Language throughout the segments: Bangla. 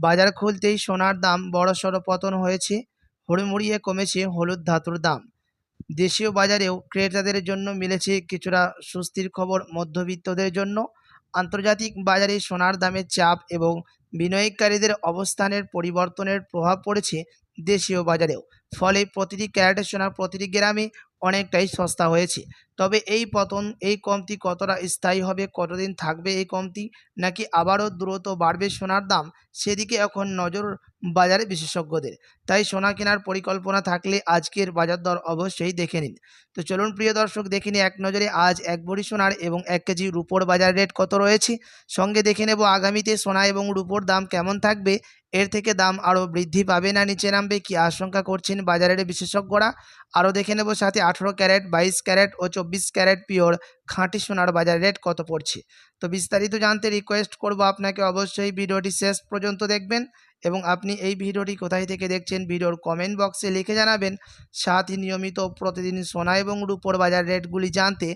বাজার খুলতেই সোনার দাম বড়সড় পতন হয়েছে। হুড়মুড়িয়ে কমেছে হলুদ ধাতুর দাম। দেশীয় বাজারেও ক্রেতাদের জন্য মিলেছে কিছুটা স্বস্তির খবর। মধ্যবিত্তদের জন্য আন্তর্জাতিক বাজারে সোনার দামের চাপ এবং বিনিয়োগকারীদের অবস্থানের পরিবর্তনের প্রভাব পড়েছে দেশীয় বাজারেও। ফলে প্রতিটি ক্যারেটের সোনা প্রতিটি গ্রামে অনেকটাই সস্তা হয়েছে। তবে এই কমতি কতটা স্থায়ী হবে, কতদিন থাকবে এই কমতি, নাকি আবারও দ্রুত বাড়বে সোনার দাম, সেদিকে এখন নজর বাজারে বিশেষজ্ঞদের। তাই সোনা কেনার পরিকল্পনা থাকলে আজকের বাজার দর অবশ্যই দেখে নিন। তো চলুন প্রিয় দর্শক, দেখে নিই এক নজরে আজ এক ভরি সোনার এবং 1 কেজি রূপোর বাজার রেট কত রয়েছে। সঙ্গে দেখে নেব আগামীতে সোনা এবং রূপোর দাম কেমন থাকবে, এর থেকে দাম আরও বৃদ্ধি পাবে না নিচে নামবে কি আশঙ্কা করছেন বাজারের বিশেষজ্ঞরা। আরও দেখে নেব সাথে 18 ক্যারেট, 22 ক্যারেট ও 24 ক্যারেট পিওর খাঁটি সোনার বাজার রেট কত পড়ছে। তো বিস্তারিত জানতে রিকোয়েস্ট করব আপনাকে অবশ্যই ভিডিওটি শেষ পর্যন্ত দেখবেন এবং আপনি এই ভিডিওটি কোথায় থেকে দেখছেন ভিডিওর কমেন্ট বক্সে লিখে জানাবেন। সাথে নিয়মিত প্রতিদিন সোনা এবং রূপোর বাজার রেটগুলি জানতে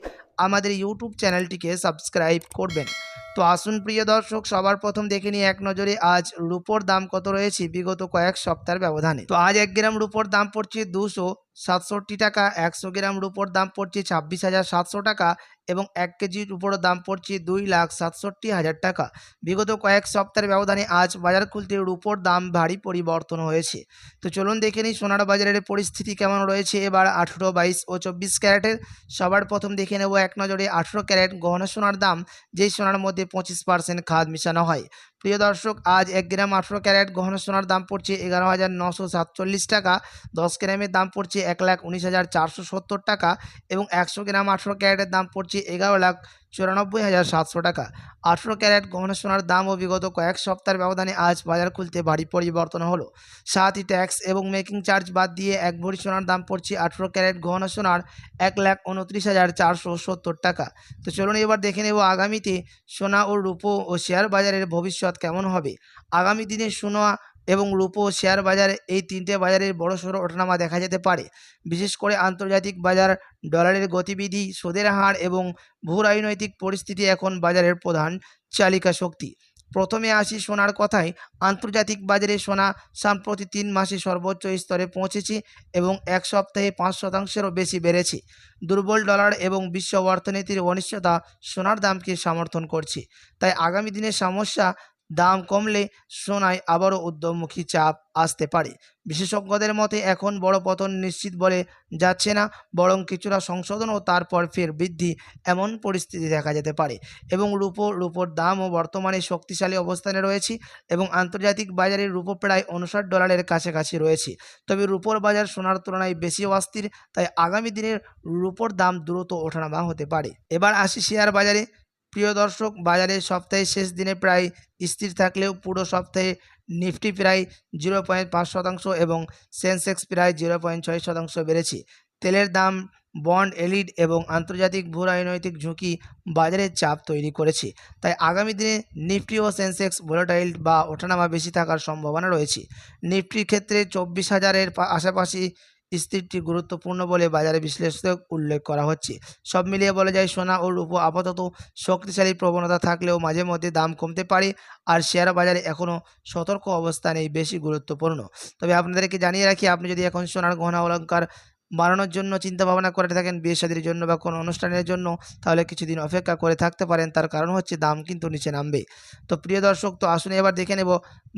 আমাদের ইউটিউব চ্যানেলটিকে সাবস্ক্রাইব করবেন। তো আসুন প্রিয় দর্শক, সবার প্রথম দেখে নিই এক নজরে আজ রূপোর দাম কত রয়েছে বিগত কয়েক সপ্তাহের ব্যবধানে। তো আজ 1 গ্রাম রূপোর দাম পড়ছে 267 টাকা, 100 গ্রাম রূপোর দাম পড়ছে 26,700 টাকা এবং 1 কেজির উপর দাম পড়ছে 2,67,000 টাকা। বিগত কয়েক সপ্তাহের ব্যবধানে আজ বাজার খুলতে রূপোর দাম ভারী পরিবর্তন হয়েছে। তো চলুন দেখে নিই সোনার বাজারের পরিস্থিতি কেমন রয়েছে এবার 18, 22 ও 24 ক্যারেটের। সবার প্রথম দেখে নেব এক নজরে 18 ক্যারেট গহনা সোনার দাম, যেই সোনার মধ্যে 25% খাদ মিশানো হয়। প্রিয় দর্শক, আজ 1 গ্রাম 18 ক্যারেট গহনা সোনার দাম পড়ছে 11,947 টাকা, 10 গ্রামের দাম পড়ছে 1,19,470 টাকা এবং 100 গ্রাম 18 ক্যারেটের দাম পড়ছে 11,94,700 টাকা। 18 ক্যারেট গহনা সোনার দামও বিগত কয়েক সপ্তাহের ব্যবধানে আজ বাজার খুলতে ভারী পরিবর্তন হলো। সাথে ট্যাক্স এবং মেকিং চার্জ বাদ দিয়ে 1 ভরি সোনার দাম পড়ছে 18 ক্যারেট গহনা সোনার 1,29,470 টাকা। তো চলুন এবার দেখে নেব আগামীতে সোনা ও রূপো ও শেয়ার বাজারের ভবিষ্যৎ কেমন হবে। আগামী দিনে সোনা এবং রূপো ও শেয়ার বাজারে এই তিনটে বাজারের বড়সড় ওঠানামা দেখা যেতে পারে। বিশেষ করে আন্তর্জাতিক বাজার, ডলারের গতিবিধি, সুদের হার এবং ভূ রাজনৈতিক পরিস্থিতি এখন বাজারের প্রধান চালিকা শক্তি। প্রথমে আসি সোনার কথায়। আন্তর্জাতিক বাজারে সোনা সাম্প্রতিক 3 মাসে সর্বোচ্চ স্তরে পৌঁছেছে এবং এক সপ্তাহে 5%-এরও বেশি বেড়েছে। দুর্বল ডলার এবং বিশ্ব অর্থনীতির অনিশ্চয়তা সোনার দামকে সমর্থন করছে। তাই আগামী দিনের সমস্যা, দাম কমলে সোনায় আবারও ঊর্ধ্বমুখী চাপ আসতে পারে। বিশেষজ্ঞদের মতে এখন বড় পতন নিশ্চিত বলে যাচ্ছে না, বরং কিছুটা সংশোধন ও তারপর ফের বৃদ্ধি, এমন পরিস্থিতি দেখা যেতে পারে। এবং রূপোর দামও বর্তমানে শক্তিশালী অবস্থানে রয়েছে এবং আন্তর্জাতিক বাজারে রূপো প্রায় 59 ডলারের কাছাকাছি রয়েছে। তবে রূপোর বাজার সোনার তুলনায় বেশি অস্থির, তাই আগামী দিনের রূপোর দাম দ্রুত ওঠানামা হতে পারে। এবার আসি শেয়ার বাজারে। প্রিয় দর্শক, বাজারে সপ্তাহের শেষ দিনে প্রায় স্থির থাকলেও পুরো সপ্তাহে নিফটি প্রায় 0.5% এবং সেন্সেক্স প্রায় 0.6% বেড়েছে। তেলের দাম, বন্ড এলিড এবং আন্তর্জাতিক ভূ রাজনৈতিক ঝুঁকি বাজারে চাপ তৈরি করেছে। তাই আগামী দিনে নিফটি ও সেন্সেক্স ভোলাটাইল বা ওঠানামা বেশি থাকার সম্ভাবনা রয়েছে। নিফটির ক্ষেত্রে 24,000-এর আশেপাশে স্থিরটি গুরুত্বপূর্ণ বলে বাজারে বিশ্লেষক উল্লেখ করা হচ্ছে। সব মিলিয়ে বলা যায় সোনা ও রূপো আপাতত শক্তিশালী প্রবণতা থাকলেও মাঝে মধ্যে দাম কমতে পারে, আর শেয়ার বাজারে এখনও সতর্ক অবস্থানেই বেশি গুরুত্বপূর্ণ। তবে আপনাদেরকে জানিয়ে রাখি, আপনি যদি এখন সোনার গহনা অলংকার বানানোর জন্য চিন্তা ভাবনা করে থাকেন, বিয়ে শাদীর জন্য বা কোনো অনুষ্ঠানের জন্য, তাহলে কিছুদিন অপেক্ষা করে থাকতে পারেন। তার কারণ হচ্ছে দাম কিন্তু নিচে নামবে। তো প্রিয় দর্শক, তো আসুন এবার দেখে নেব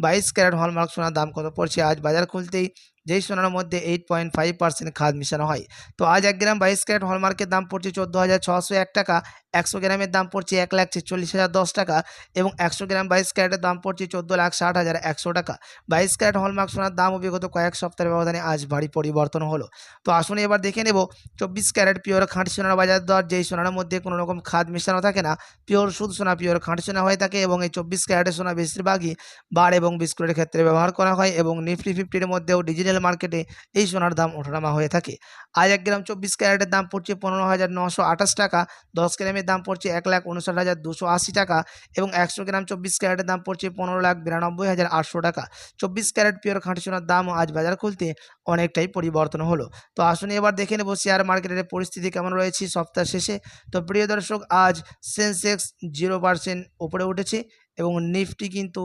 22 ক্যারেট হলমার্ক সোনার দাম কত পড়ছে আজ বাজার খুলতেই, যেই সোনার মধ্যে 8.5% খাদ মিশানো হয়। তো আজ 1 গ্রাম 22 ক্যারেট হলমার্কের দাম পড়ছে 14,601 টাকা, 100 গ্রামের দাম পড়ছে 1,46,010 টাকা এবং 100 গ্রাম 22 ক্যারেটের দাম পড়ছে 14,60,100 টাকা। 22 ক্যারেট হলমার্ক সোনার দামও বিগত কয়েক সপ্তাহের ব্যবধানে আজ ভারী পরিবর্তন হলো। তো আসুন এবার দেখে নেব 24 ক্যারেট পিওর খাঁটি সোনার বাজার দর, যেই সোনার মধ্যে কোনো রকম খাদ মেশানো থাকে না, পিওর শুধু সোনা, পিওর খাঁটি সোনা হয়ে থাকে এবং এই 24 ক্যারেটের সোনা বেশিরভাগই বার এবং বিস্কুটের ক্ষেত্রে ব্যবহার করা হয় এবং নিফটি 50-এর মধ্যেও ডিজিটাল মার্কেটে এই সোনার দাম ওঠানামা হয়ে থাকে। আজ 1 গ্রাম 24 ক্যারেটের দাম পড়ছে 15,928 টাকা, 10 গ্রামের দাম পড়ছে 1,59,280 টাকা এবং 100 গ্রাম 24 ক্যারেটের দাম পড়ছে 15,92,800 টাকা। 24 ক্যারেট পিওর খাঁটি সোনার দামও আজ বাজার খুলতে অনেকটাই পরিবর্তন হলো। তো আসুন এবার দেখে নেব শেয়ার মার্কেটের পরিস্থিতি কেমন রয়েছে সপ্তাহ শেষে। তো প্রিয় দর্শক, আজ সেন্সেক্স 0% উপরে উঠেছে এবং নিফটি কিন্তু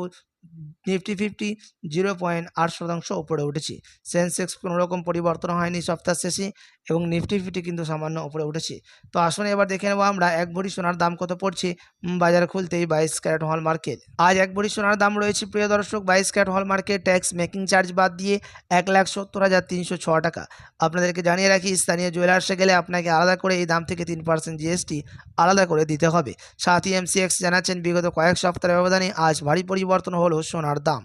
নিফটি ফিফটি 0.8% উপরে উঠেছে। সেন্সেক্স কোনো রকম পরিবর্তন হয়নি সপ্তাহ শেষে এবং নিফটি ফিফটি কিন্তু সামান্য উপরে উঠেছে। তো আসুন এবার দেখে নেবো আমরা ১ ভরি সোনার দাম কত পড়ছে বাজার খুলতেই 22 ক্যারেট হলমার্কের। আজ ১ ভরি সোনার দাম রয়েছে প্রিয় দর্শক 22 ক্যারেট হলমার্কের ট্যাক্স মেকিং চার্জ বাদ দিয়ে ১,৭০,৩০৬ টাকা। আপনাদেরকে জানিয়ে রাখি স্থানীয় জুয়েলার্সে গেলে আপনাকে আলাদা করে এই দাম থেকে 3% জিএসটি আলাদা করে দিতে হবে। সাথী এমসিএক্স জানাচ্ছেন বিগত কয়েক সপ্তাহের ব্যবধানে আজ ভারী পরিবর্তন হলো সোনার দাম।